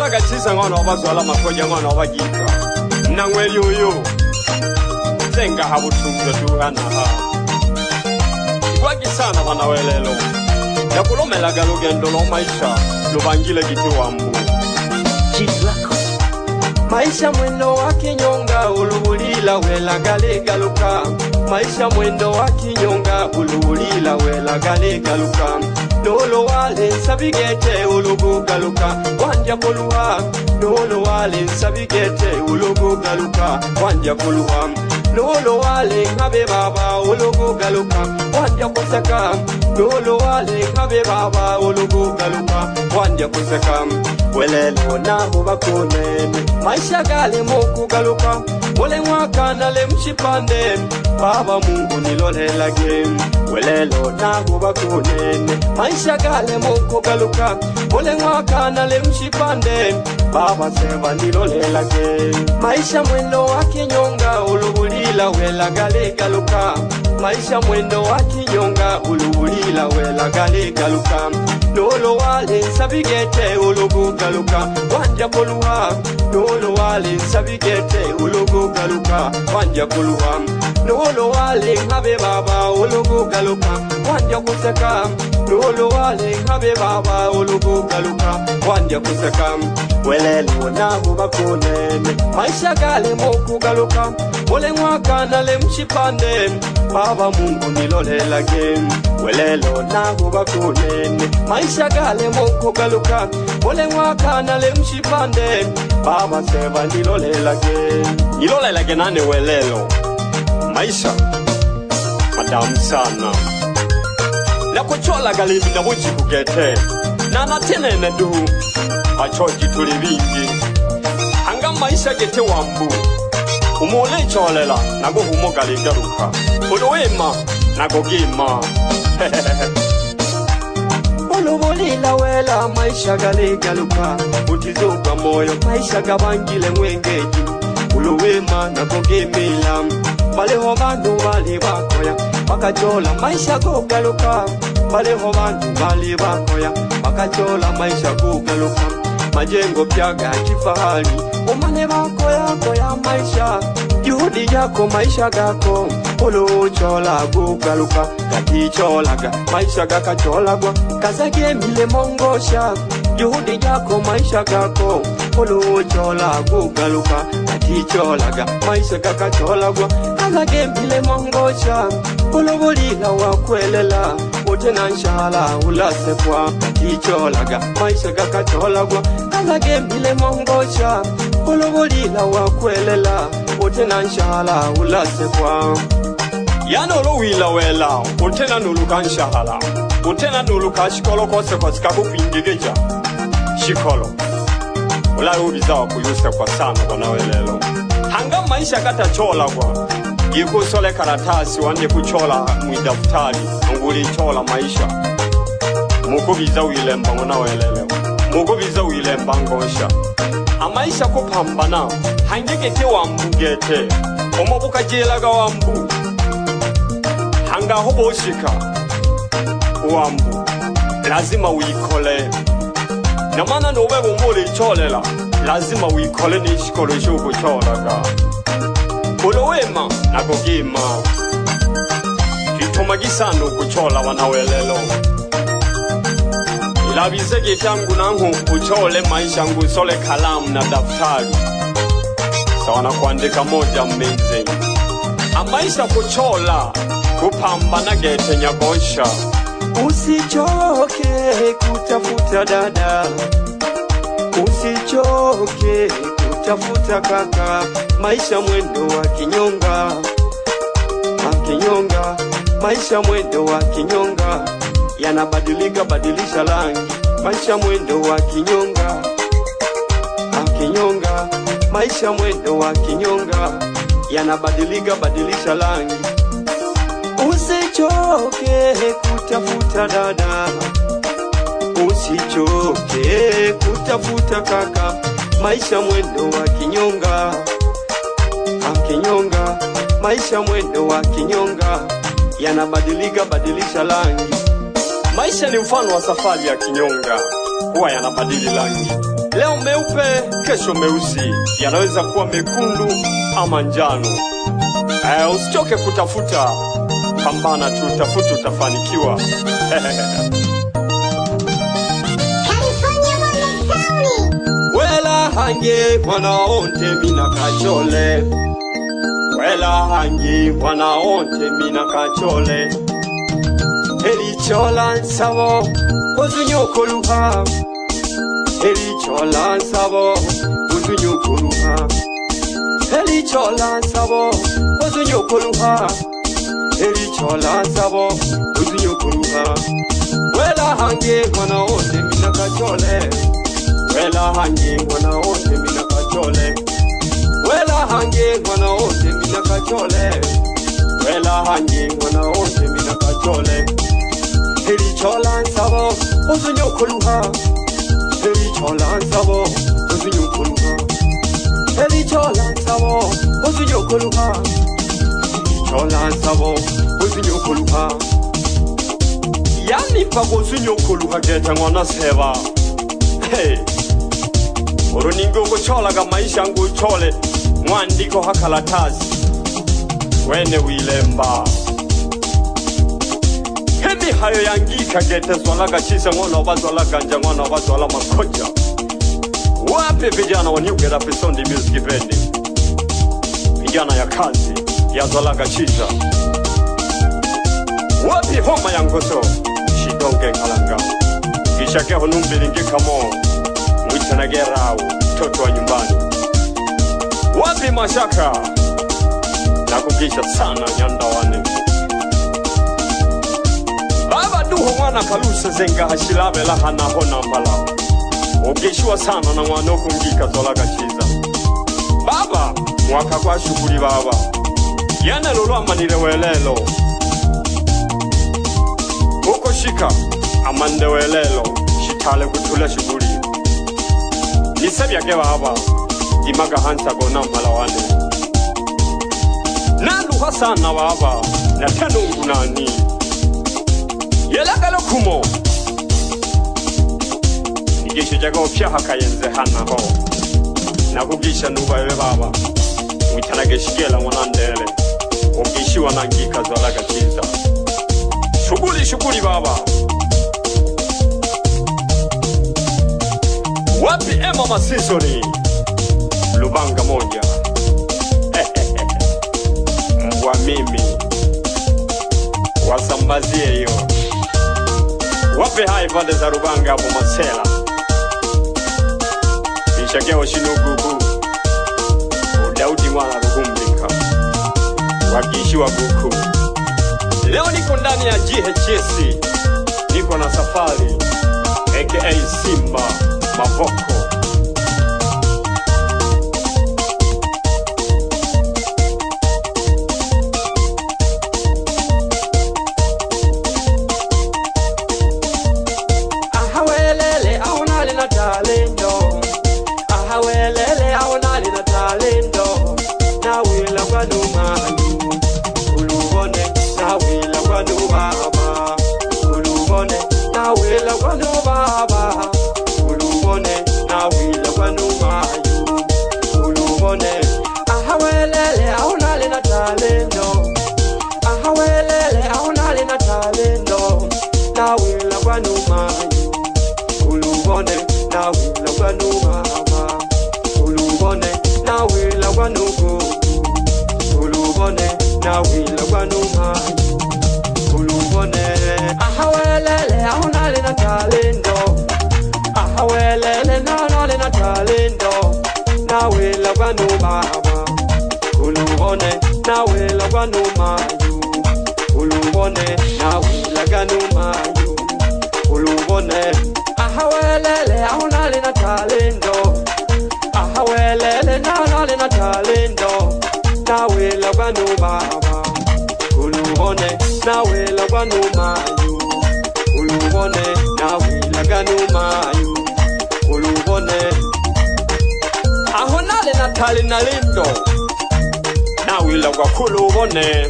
Nakaga chisa ngono bazwala makoja ngono bagika. Nangweli uyu. Senga habutunga duhana ha. Wagi sana wanawelelo. Yakulomela galugendo lo maisha. Lubangile gitu wambu. Chizlako. Maisha mwendo wa kinyonga ulubulila wela gale galuka. Maisha mwendo wa kinyonga ulubulila wela gale galuka. Nolo wale sabigete ulubu galuka wanja koluha. Nolo wale sabigete ulubu galuka wanja koluha. Nolo wale ngabe baba ulubu galuka wanja kusaka. Nolo wale ngabe baba ulubu galuka wanja kusaka. Welelo na hubakunene maisha gale moku galuka. Wole mwaka nale mshipande Baba Mungu nilolela game. Welelo na hubakunene maisha gale moku galuka. Wole mwaka nale mshipande Baba seva nilolela game. Maisha mwendo wa kinyonga ulubulila wela gale galuka. Maisha mwendo wa kinyonga ulubulila wela gale galuka. Nolo wale sabigete ulubu galuka wanja koluha. Nolo wale sabigete ulubu galuka wanja koluha. Nolo wale ngabe baba ulubu galuka wanja kusaka. Nolo wale ngabe baba ulubu galuka wanja kusaka. Welelo na hubakunene maisha gale moku galuka. Wole mwaka nale mshipande Baba Mungu nilolela game. Welelo na hubakunene maisha gale moku galuka. Wole mwaka nale mshipande Baba seva nilolela game. Nilolela genane welelo maisha madamu sana. Na kuchola galibi na wuji kugete na natenene du machoji tuli vingi. Hanga maisha gete wambu umole cholela nago humo gali garuka. Uloema nago gima. Ulubulila wela maisha gali galuka. Utizuka moyo maisha gabangile mwengeji. Uluwema nago gimila. Baleho bandu bali bakoya bakachola maisha go galuka. Baleho bandu bali bakoya bakachola maisha go galuka. Majengo pyaga kifahari umane bakoya koya maisha. Juhudi yako maisha gako ulu chola go galuka. Kati cholaga maisha gaka cholagwa kazage mile mongosha. Juhudi yako maisha gako ulu chola go galuka. Kati cholaga maisha gaka cholagwa kazage mile mongosha. Ulubulila wakwelela utena nshala ulasepwa. Kati cholaga maisha gaka cholagwa kazage mile mongosha. Ulubulila wakwelela utena nshala ulasepwa. Yanolo wila wela utena nuluka nshala. Utena nuluka shikolo kose kwa sikaku kuingigeja shikolo. Ula ubiza wakuyuse kwa sana wanawelelo. Hanga maisha kata chola kwa yiku sole karatasi wande kuchola muidaftari. Nguli chola maisha mukubiza wilemba wanawelelo. Mukubiza wilemba ngosha. Amaisha kupambana hangegete wambugete omabuka jelaga wambu. Hanga hobo shika wambu lazima uikole. Namana nowe umuli cholela lazima uikole ni shikolo shuku cholaga. Ulowema nago gima kitumagisano kuchola wanawelelo. Ilabizege tangu nangu uchole maisha ngu sole kalamu na daftari. Sawana kuandika moja mmenze. Amaisha kuchola kupambana gete nyagosha. Usichoke kutafuta dada. Usichoke kutafuta kaka. Maisha mwendo wa kinyonga. Kinyonga. Maisha mwendo wa kinyonga. Yanabadilika badilisha rangi. Maisha mwendo wa kinyonga. Kinyonga. Maisha mwendo wa kinyonga. Yanabadilika badilisha rangi. Usichoke kutafuta dada. Usichoke kutafuta kaka. Maisha mwendo wa kinyonga. Kinyonga. Maisha mwendo wa kinyonga. Yanabadilika badilisha rangi. Maisha ni mfano wa safari ya kinyonga. Huwa yanabadili rangi. Leo meupe, kesho meusi, yanaweza kuwa mekundu ama njano. Usichoke kutafuta, pambana tu, tafuta utafanikiwa. Wela hange wanaonte mina kachole, wela hange wanaonte mina kachole. Heli chola nsabo, ozunyokoluha. Heli chola nsabo, ozunyokoluha. Heli chola nsabo, ozunyokoluha. Heli chola nsabo, ozunyokoluha. Wela hange wanaonte mina kachole, wela hange wanaonte mina kachole. Wela hange wanaonte mina kachole, wela hange wanaonte mina kachole. Heli chola nsabo, ozunyokoluha. Heli chola nsabo, ozunyokoluha. Heli chola nsabo, ozunyokoluha. Heli chola nsabo, ozunyokoluha. Yani mpaka ozunyokoluha geta ngwana seva. Hey, uruningo kuchola ga maisha ngu uchole mwandiko hakalatazi wene wilemba. Hemi hayo yangika gete zwalaga chisa ngona wazwalaga nja ngona wazwala makoja. Wapi vijana wa New Get Up Sunday Music Band, vijana ya kazi ya zwalaga chisa? Wapi homa ya ngoso shidonge kalanga kishake honumbilingi kamo mwitanagerawo toto wa nyumbani? Wapi mashaka na kukisha sana nyandawane? Baba duho mwana kalusa zenga hashilabe laha na hona mbala ukishua sana na mwana kungika zolaga chiza. Baba mwaka kwa shukuri baba yana lulwa manile welelo uko shika amande welelo shitale kutula shukuri. Nisabya ke baba imaga hansa gona malawane nalu hasana baba na tanungu nani yelagalo kumo nigisho jago pyaha kayenze hana ho nakugisha nuba yewe baba mwitanage shigela mwanandele ugishiwa nangika zolaga chiza. Shughuli baba. Wapi Emma Masisoni Lubanga moja. Mbwa mimi wasambazie hiyo. Wapi hai pande za Lubanga hapo Masela Ishakeo Shinugugu Daudi mwana Ruhumbika wakishiwa buku. Leo niko ndani ya GHS, niko na Safari aka Simba Mavoko. Ahawelele aunali na talento, ahawelele aunali na talento. Na wila kwa numani ulubone, na wila kwa numama ulubone, na wila kwa numama ulubone, na wila kwa numayu ulubone. Ahawelele aunali na talento, ahawelele aunali na talento. Na wila kwa numayu ulubone, na wila kwa numama ulubone, na wila kwa nugu ulubone, na wila kwa numayu ulubone. Ahawelele aunali na talento, ahawelele nanali na talento. Na wila kwa numama ulubone, na wila kwa numayu ulubone, na wila kwa numayu ulubone. Ahawelele aunali na talento, ahawelele nanali na talento. Na wila kwa numama ulubone, na wila kwa numayu ulubone, na wila kwa numayu ulubone. Ahonale na tali na lindo na wila kwa kulubone,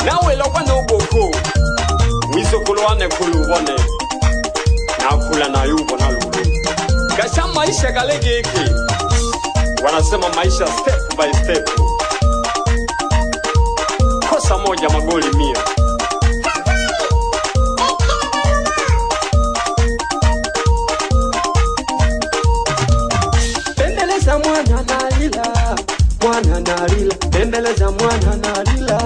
na wila kwa nubuku mwiso kuluwane kulubone, na kula na yubo na lulu. Kasha maisha galegeke. Wanasema maisha step by step. Kosa moja magoli 100. Bembeleza mwana nalila, mwana nalila. Bembeleza mwana nalila,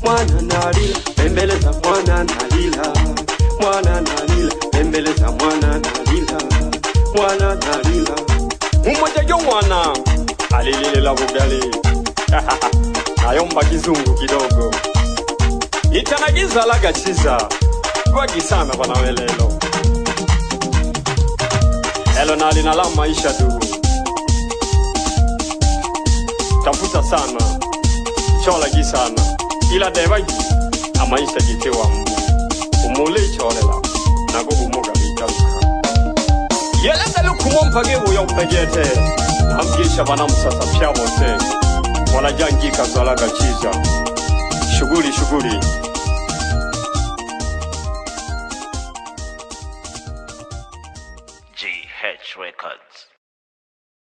mwana nalila. Bembeleza mwana nalila, mwana nalila. Bembeleza mwana nalila, mwana nalila. Umoja jo mwana alililela bugali. Nayomba kizungu kidogo. Itanagiza laga chiza. Wagi sana wanawelelo. Elo nali na la maisha dugu. Tafuta sana. Chola gi sana. Ila debagi amaisha gitewa mbu. Umule cholela. Nago umuga bikaluka. Yelenda lukumompa gebu ya upegete. Amgesha banamusasa pya wote. Wanajangika zalaga chiza. Shughuli shughuli. GH Records.